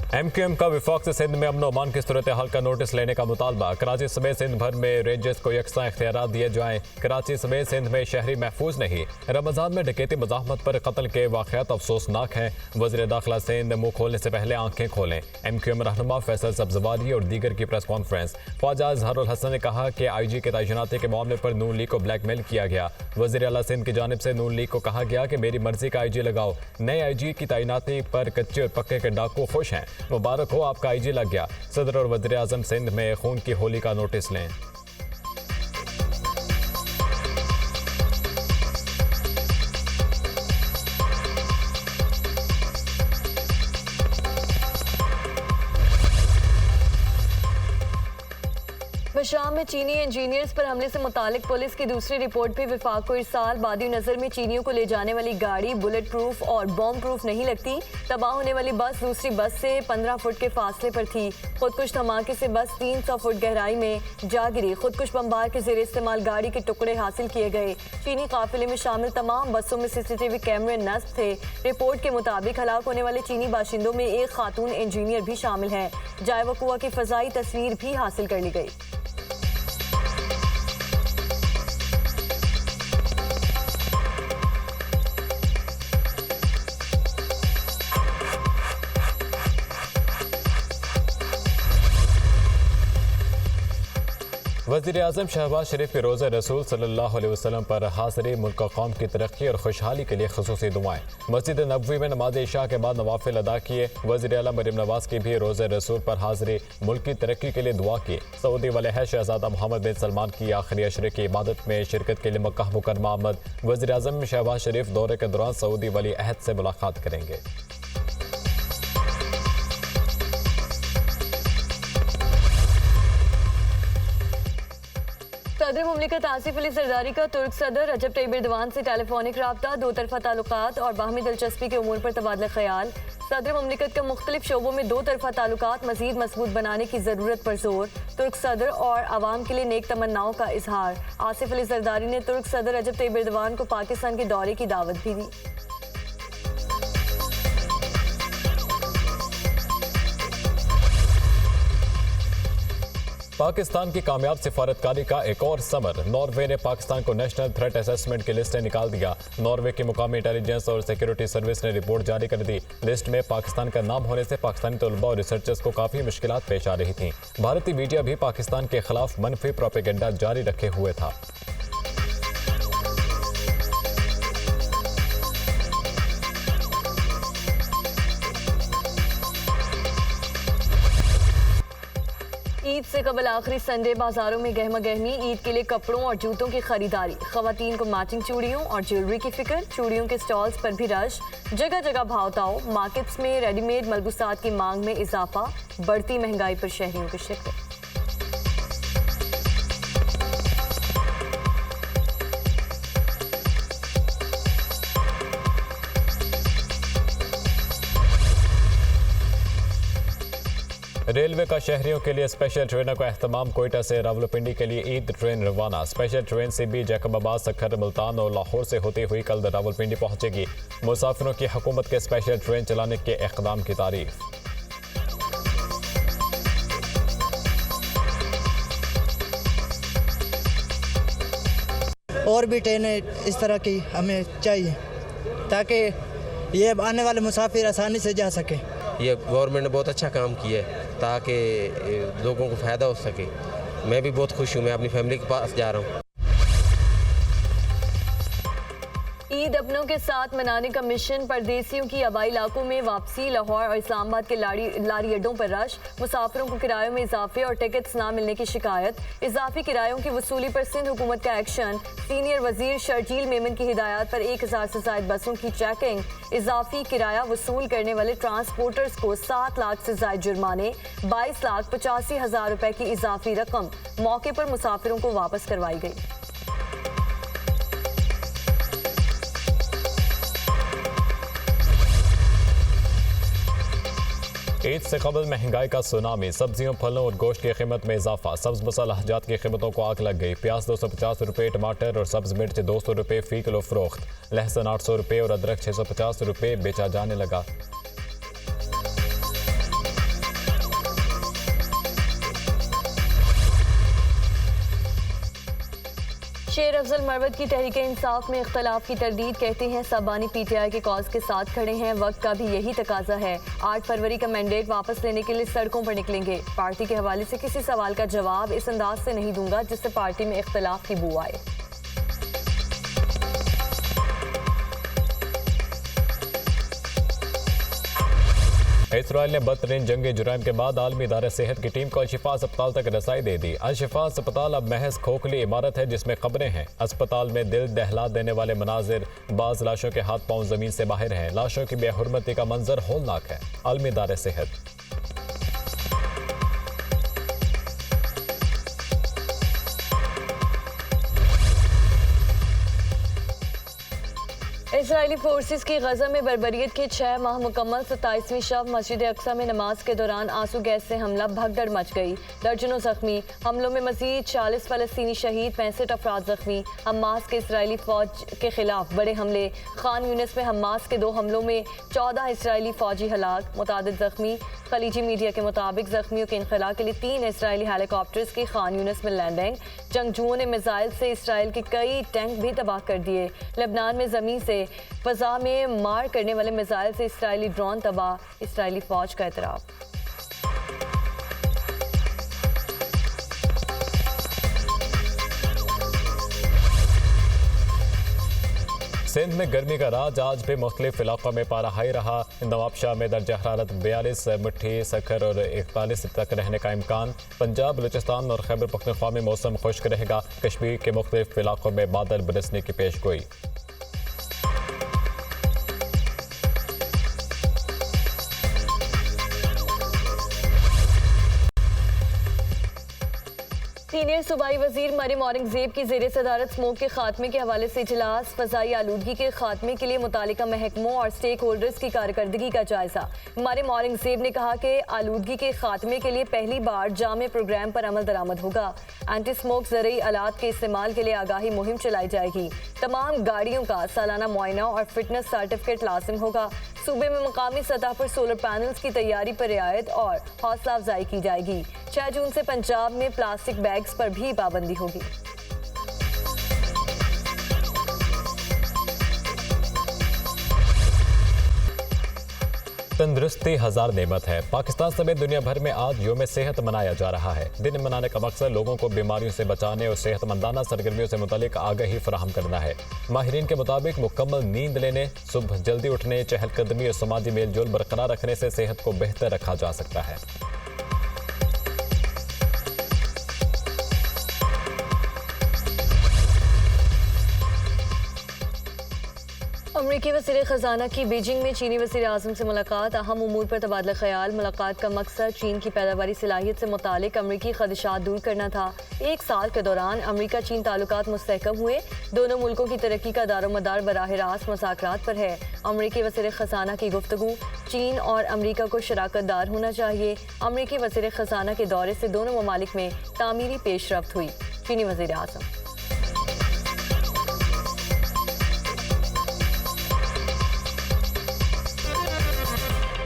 MQM का विफाक से सिंध में अमन अमान की सूरत हाल का नोटिस लेने का मुतालबा। कराची समेत सिंध भर में रेंजर्स को यकसा इख्तियारात दिए जाएं। कराची समेत सिंध में शहरी महफूज नहीं। रमजान में डकैती मज़ाहमत पर कत्ल के वाक़यात अफसोसनाक हैं। वज़ीर दाखिला सिंध मुँह खोलने से पहले आंखें खोलें। MQM रहनुमा फैसल सब्जवारी और दीगर की प्रेस कॉन्फ्रेंस। ख्वाजा इजहारुल हसन ने कहा कि IG के तैनाती के मामले पर नून लीग को ब्लैकमेल किया गया। वज़ीर आला सिंध की जानिब से नून लीग को कहा गया कि मेरी मर्जी का IG लगाओ। नए IG की तैनाती पर कच्चे और पक्के के डाकू खुश हैं। मुबारक हो, आपका IG लग गया। सदर और वज़ीर आज़म सिंध में खून की होली का नोटिस लें। शाम में चीनी इंजीनियर्स पर हमले से मुतालिक पुलिस की दूसरी रिपोर्ट भी विफाक को इरसाल। बादी नजर में चीनियों को ले जाने वाली गाड़ी बुलेट प्रूफ और बॉम्ब प्रूफ नहीं लगती। तबाह होने वाली बस दूसरी बस से 15 फुट के फासले पर थी। खुदकुश धमाके से बस 300 फुट गहराई में जा गिरी। खुदकुश बम्बार के जेर इस्तेमाल गाड़ी के टुकड़े हासिल किए गए। चीनी काफिले में शामिल तमाम बसों में CCTV कैमरे नस्ब थे। रिपोर्ट के मुताबिक हलाक होने वाले चीनी बाशिंदों में एक खातून इंजीनियर भी शामिल है। जाए वकुआ की फजाई तस्वीर भी हासिल कर ली गई। वज़ीर आज़म शहबाज शरीफ के रोज़े रसूल सल्लल्लाहु अलैहि वसल्लम पर हाज़िरी मुल्क कौम की तरक्की और खुशहाली के लिए ख़ुसूसी दुआएं। मस्जिद नबवी में नमाज इशा के बाद नवाफिल अदा किए। वज़ीर आला मरियम नवाज की भी रोज़े रसूल पर हाज़िरी मुल्क की तरक्की के लिए दुआ की। सऊदी वाले है शहज़ादा मोहम्मद बिन सलमान की आखिरी अशरे की इबादत में शिरकत के लिए मक्का मुकरमा आमद। वज़ीर आज़म शहबाज शरीफ दौरे के दौरान सऊदी वली अहद से मुलाकात करेंगे। सदर मुमलिकत आसिफ अली जरदारी का तुर्क सदर रजब तैयब एर्दोगान से टेलीफोनिक रब्ता, दो तरफा ताल्लुकात और बाहमी दिलचस्पी के उमूर पर तबादला ख्याल। सदर मुमलिकत का मुख्तलिफ शोबों में दो तरफा ताल्लुकात मजीद मजबूत बनाने की ज़रूरत पर जोर। तुर्क सदर और आवाम के लिए नेक तमन्नाओं का इजहार। आसिफ अली जरदारी ने तुर्क सदर रजब तैयब एर्दोगान को पाकिस्तान के दौरे की दावत भी दी। पाकिस्तान की कामयाब सिफारतकारी का एक और समर। नॉर्वे ने पाकिस्तान को नेशनल थ्रेट असेसमेंट की लिस्ट से निकाल दिया। नॉर्वे की मुकामी इंटेलिजेंस और सिक्योरिटी सर्विस ने रिपोर्ट जारी कर दी। लिस्ट में पाकिस्तान का नाम होने से पाकिस्तानी तलबा और रिसर्चर्स को काफ़ी मुश्किलात पेश आ रही थीं। भारतीय मीडिया भी पाकिस्तान के खिलाफ मनफी प्रोपेगेंडा जारी रखे हुए था। ईद से कबल आखिरी संडे बाजारों में गहमा गहमी। ईद के लिए कपड़ों और जूतों की खरीदारी। खवातीन को मैचिंग चूड़ियों और ज्वेलरी की फिक्र। चूड़ियों के स्टॉल्स पर भी रश। जगह जगह भाव-ताव। मार्केट्स में रेडीमेड मलबूसात की मांग में इजाफा। बढ़ती महंगाई पर शहरियों की शिकवत। रेलवे का शहरियों के लिए स्पेशल ट्रेनों का अहतमाम। कोयटा से रावलपिंडी के लिए ईद ट्रेन रवाना। Special train CB Jacobabad, Sukkur, Multan और लाहौर से होती हुई कल रावलपिंडी पहुंचेगी। मुसाफिरों की हुकूमत के स्पेशल ट्रेन चलाने के इक़दाम की तारीफ। और भी ट्रेनें इस तरह की हमें चाहिए ताकि ये आने वाले मुसाफिर आसानी से जा सकें। ये गवर्नमेंट ने बहुत अच्छा काम किया है ताकि लोगों को फ़ायदा हो सके। मैं भी बहुत खुश हूँ। मैं अपनी फैमिली के पास जा रहा हूँ। ईद अपनों के साथ मनाने का मिशन। परदेसियों की आबाई इलाकों में वापसी। लाहौर और इस्लामाबाद के लारी अड्डों पर रश। मुसाफिरों को किरायों में इजाफे और टिकट्स ना मिलने की शिकायत। इजाफी किरायों की वसूली पर सिंध हुकूमत का एक्शन। सीनियर वजीर शर्जील मेमन की हिदायत पर 1000 से जायद बसों की चेकिंग। इजाफी किराया वसूल करने वाले ट्रांसपोर्टर्स को 7 लाख से जायद जुर्माने। 22,85,000 रुपए की इजाफी रकम मौके पर मुसाफिरों को वापस करवाई गई। ईद से कबल महंगाई का सुनामी। सब्जियों, फलों और गोश्त की कीमत में इजाफा। सब्ज मसालाजात की कीमतों को आग लग गई। प्याज 250 रुपये, टमाटर और सब्ज मिर्च 200 रुपये फ़ी किलो फरोख्त। लहसुन 800 रुपये और अदरक 650 रुपये बेचा जाने लगा। शेर अफजल मरवत की तहरीक इंसाफ में इख्तलाफ की तरदीद, कहते हैं सबानी PTI के कॉज के साथ खड़े हैं, वक्त का भी यही तकाजा है। 8 फरवरी का मैंडेट वापस लेने के लिए सड़कों पर निकलेंगे। पार्टी के हवाले से किसी सवाल का जवाब इस अंदाज से नहीं दूंगा जिससे पार्टी में इख्तलाफ की बू आए। इसराइल ने बदतरीन जंगी जुराइम के बाद आलमी इदारे सेहत की टीम को अल-शिफा अस्पताल तक रसाई दे दी। अल-शिफा अस्पताल अब महज खोखली इमारत है जिसमें कब्रें हैं। अस्पताल में दिल दहला देने वाले मनाजिर, बाज लाशों के हाथ पांव जमीन से बाहर हैं। लाशों की बेहुरमती का मंजर होलनाक है। आलमी इदारे सेहत इसराइली फोर्सेस की गजा में बर्बरियत के 6 माह मुकम्मल 27वीं शब मस्जिद अक्सा में नमाज के दौरान आंसू गैस से हमला, भगदड़ मच गई, दर्जनों जख्मी। हमलों में मजीद 40 फलस्तीनी शहीद, 65 अफराद जख्मी। हमास के इसराइली फौज के खिलाफ बड़े हमले, खान यूनिस में हमास के 2 हमलों में 14 इसराइली फौजी हलाक, मुतादिद जख्मी। खलीजी मीडिया के मुताबिक जख्मियों के इनखला के लिए 3 इसराइली हेलीकॉप्टर्स की खान यूनिस में लैंडिंग। जंगजुओं ने मिसाइल से इसराइल के कई टैंक भी तबाह कर दिए। लेबनान में जमीन से फजा में मार करने वाले मिसाइल से इसराइली ड्रोन तबाह, इसराइली फौज का एतराफ। सिंध में गर्मी का राज आज भी मुख्तलिफ इलाकों में पारा हाई रहा। नवाबशाह में दर्ज हरारत 42, मिठी, सखर और 41 तक रहने का इम्कान। पंजाब, बलूचिस्तान और खैबर पख्तूनख्वा में मौसम खुश्क रहेगा। कश्मीर के मुख्तलिफ इलाकों में बादल बरसने की पेशगोई। सीनियर सूबाई वजीर मरियम औरंगजेब की ज़ेर सदारत स्मोक के खात्मे के हवाले से इजलास, फ़ज़ाई आलूदगी के खात्मे के लिए मुतालिका महकमों और स्टेक होल्डर्स की कारकर्दगी का जायजा। मरियम औरंगजेब ने कहा कि आलूदगी के खात्मे के लिए पहली बार जामे प्रोग्राम पर अमल दरामद होगा। एंटी स्मोक ज़रूरी आलात के इस्तेमाल के लिए आगाही मुहिम चलाई जाएगी। तमाम गाड़ियों का सालाना मुआयना और फिटनेस सर्टिफिकेट लाजिम होगा। सूबे में मकामी सतह पर सोलर पैनल्स की तैयारी पर रियायत और हौसला अफजाई की जाएगी। 6 जून से पंजाब में प्लास्टिक बैग्स पर भी पाबंदी होगी। तंदुरुस्ती हजार नेमत है। पाकिस्तान समेत दुनिया भर में आज यौम सेहत मनाया जा रहा है। दिन मनाने का मकसद लोगों को बीमारियों से बचाने और सेहतमंदाना सरगर्मियों से मुतालिक आगाही फराहम करना है। माहिरीन के मुताबिक मुकम्मल नींद लेने, सुबह जल्दी उठने, चहलकदमी और समाजी मेल जोल बरकरार रखने से सेहत को बेहतर रखा जा सकता है। अमरीकी वज़ीर ख़ज़ाना की बीजिंग में चीनी वज़ीर आज़म से मुलाकात, अहम उमूर पर तबादला ख्याल। मुलाकात का मकसद चीन की पैदावारी सलाहियत से मुतालिक अमरीकी ख़दशात दूर करना था। 1 साल के दौरान अमरीका चीन ताल्लुकात मुस्तहकम हुए। दोनों मुल्कों की तरक्की का दारोमदार बराह रास्त मज़ाकरात पर है। अमरीकी वज़ीर ख़ज़ाना की गुफ्तगू, चीन और अमरीका को शराकतदार होना चाहिए। अमरीकी वज़ीर ख़ज़ाना के दौरे से दोनों ममालिक में तामीरी पेशरफ्त हुई। चीनी वज़ीर आज़म